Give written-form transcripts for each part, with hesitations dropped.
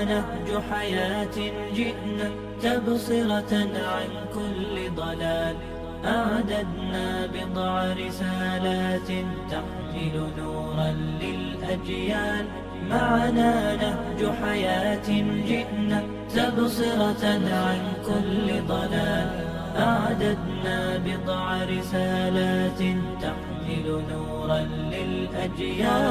نهج حياة جئنا تبصرة عن كل ضلال. أعددنا بضع رسالات تحمل نورا للأجيال. معنا نهج حياة جئنا تبصرة عن كل ضلال. أعددنا بضع رسالات تحمل نورا للأجيال.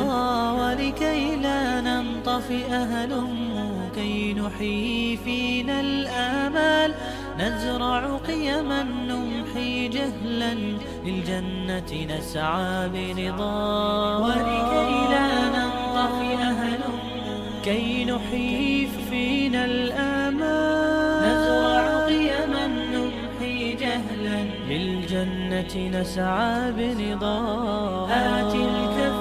ولكي لا ننطفئ هلموا كي نحيي فينا الآمال. نزرع قيما نمحي جهلا للجنة نسعى برضا. ولكي لا ننطفئ هلموا كي نحيي فينا الآمال. نزرع قيما نمحي جهلا للجنة نسعى برضا. آت الكف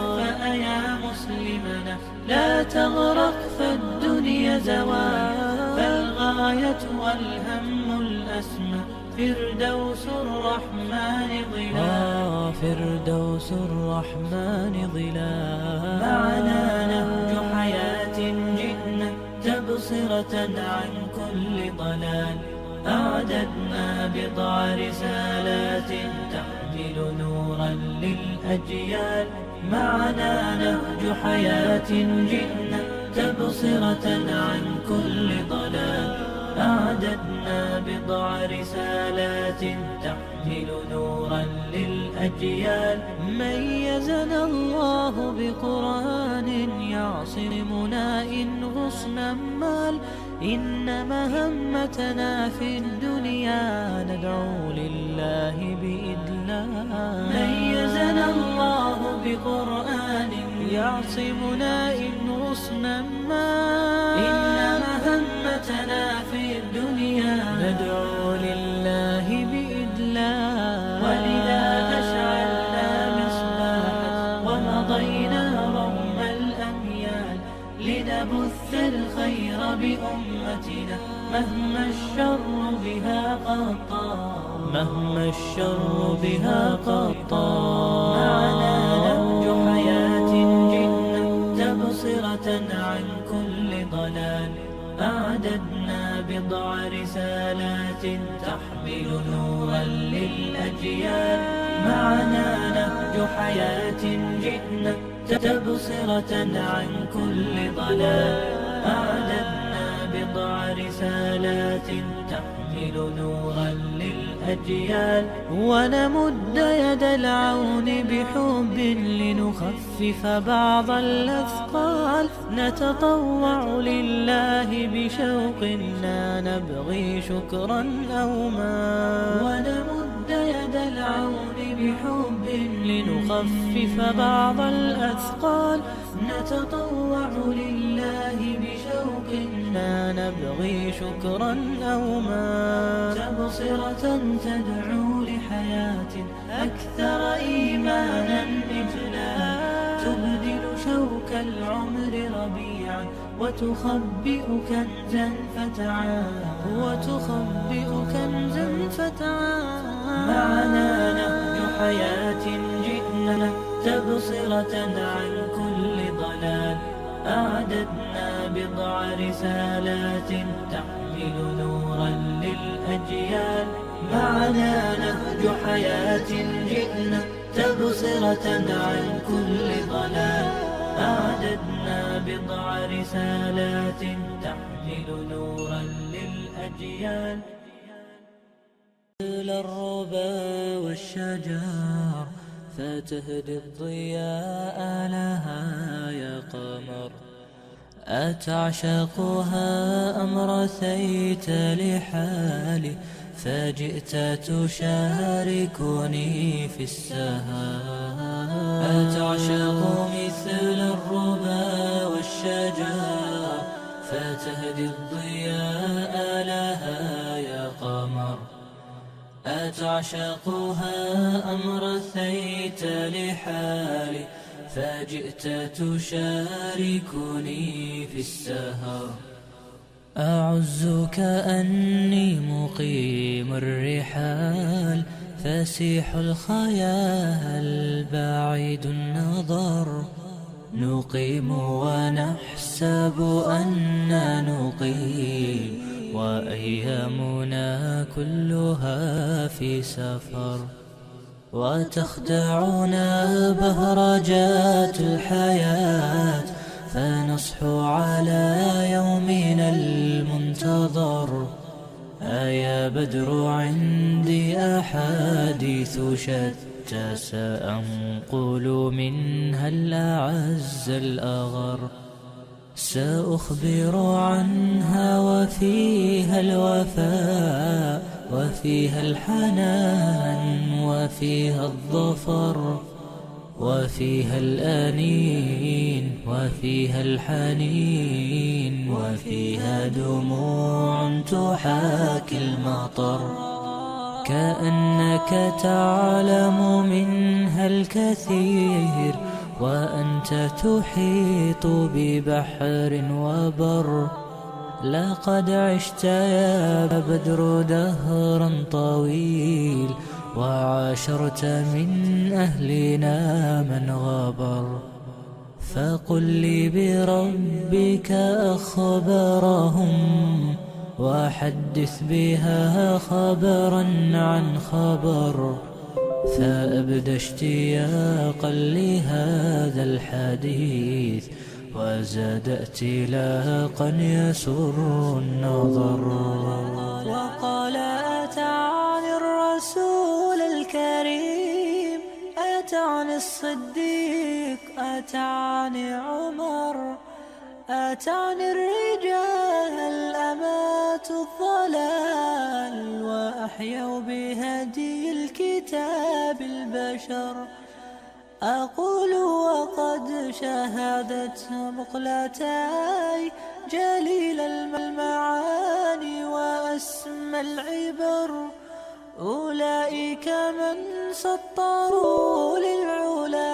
يا مسلمنا لا تغرق فالدنيا زوال. فالغاية والهم الأسمى فردوس الرحمن ظلال. فردوس الرحمن ظلال. معنا نهج حياة جئنا تبصرة عن كل ضلال. أعددنا بضع رسالات تحمل نورا للأجيال. معنا نهج حياة جئنا تبصرة عن كل ضلال. أعددنا بضع رسالات تحمل نورا للأجيال. ميزنا الله بقرآن يعصمنا إن غصنا مال. إن مهمتنا في الدنيا ندعو لله بإذلال. ميزنا الله بقرآن يعصمنا إن غصنا مال. إن مهمتنا في الدنيا ندعو لله بإذلال. ولذا أشعلنا مصباحا ومضينا روم الأميال. لنبث الخير بأمتنا مهما الشر بها قد طال. مهما الشر بها قد طال. معنا نهج حياة جئنا تبصرة عن كل ضلال. أعددنا بضع رسالات تحمل نورا للأجيال. معنا نهج حياة جئنا تبصرة عن كل ضلال. أعددنا بضع رسالات تحمل نورا للأجيال. ونمد يد العون بحب لنخفف بعض الأثقال. نتطوع لله بشوق لا نبغي شكرا أو مال. ونمد يد العون بحب لنخفف بعض الأثقال. نتطوع لله بشوق لا نبغي شكرا أو مال. تبصرة تدعو لحياة أكثر إيمانا إجلال. تبدل شوك العمر ربيعا وتخبئ كنزا فتعال. وتخبئ كنزا فتعال. معنا نهج حياة جئنا تبصرة عن كل ضلال. أعددنا بضع رسالات تحمل نورا للأجيال. معنا نهج حياة جئنا تبصرة عن كل ضلال. أعددنا بضع رسالات تحمل نورا للأجيال. الربا والشجر فتهدي الضياء لها يا قمر. أتعشقها أم رثيت لحالي فجئت تشاركني في السهر. أتعشق مثل الربا والشجر فتهدي الضياء لها يا قمر. أتعشقها أم رثيت لحالي فجئت تشاركني في السهر. أعز كأني مقيم الرحال فسيح الخيال بعيد النظر. نقيم ونحسب أننا نقيم، وأيامنا كلها في سفر، وتخدعنا بهرجات الحياة، فنصحو على يومنا المنتظر. يا بدر عندي أحاديث شتى، سأنقل منها الأعز الأغر، سأخبر عنها وفيها الوفاء، وفيها الحنان، وفيها الظفر، وفيها الآنين، وفيها الحنين، وفيها دموع تحاكي المطر. كأنك تعلم منها الكثير، وأنت تحيط ببحر وبر. لقد عشت يا بدر دهرا طويل، وعاشرت من أهلنا من غبر. فقل لي بربك أخبارهم، وحدث بها خبرا عن خبر. فأبدى اشتياقا لهذا الحديث، وزاد ائتلاقا يسر النظر. وقال أتعني الرسول الكريم، أتعني الصديق، أتعني عمر، أتعني الرجال الأمات الضلال، وأحيوا بهدي الكتاب البشر. أقول وقد شهدت مقلتاي جليل المعاني وأسمى العبر. أولئك من سطروا للعلا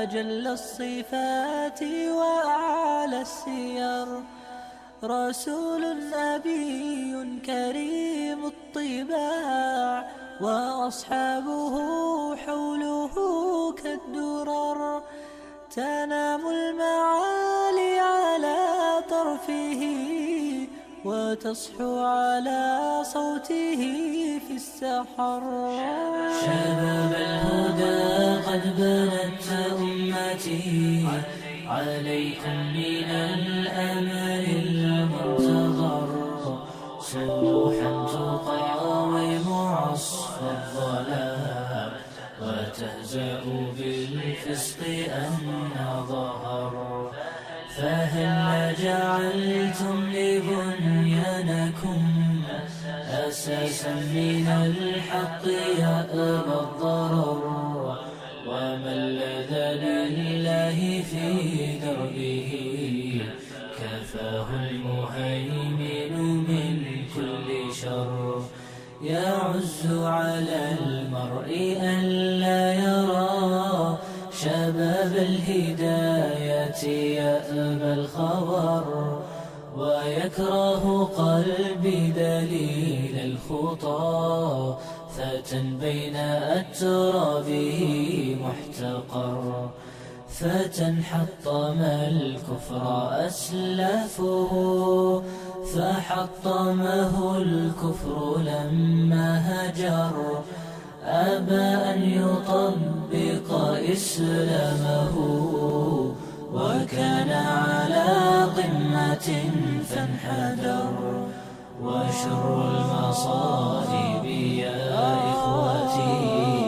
أجل الصفات وأعلى السير. رسول نبي كريم الطباع، وأصحابه حوله كالدرر. تنام المعالي على طرفه، وتصحو على صوته في السحر. شباب الهدى قد بنت أمتي، عليكم من الأمل المنتظر. سلوحا تقاوم عصف الظلام، وتهزأ بالفسق أن ظهر. فهل جعلتم لبنيانكم أساسا من الحق يأبى الضرر؟ وما الذي لله في دربه، كفاه المهيمن من كل شر. يعز على المرء ألا يرى شباب الهداية يأبى الخبر. ويكره قلبي دليل الخطى، فتى بين أترابه محتقر. فتى حطم الكفر أسلافه، فحطمه الكفر لما هجر. أبى أن يطبق إسلامه، وكان على قمة فانحدر. وشر المصائب يا إخوتي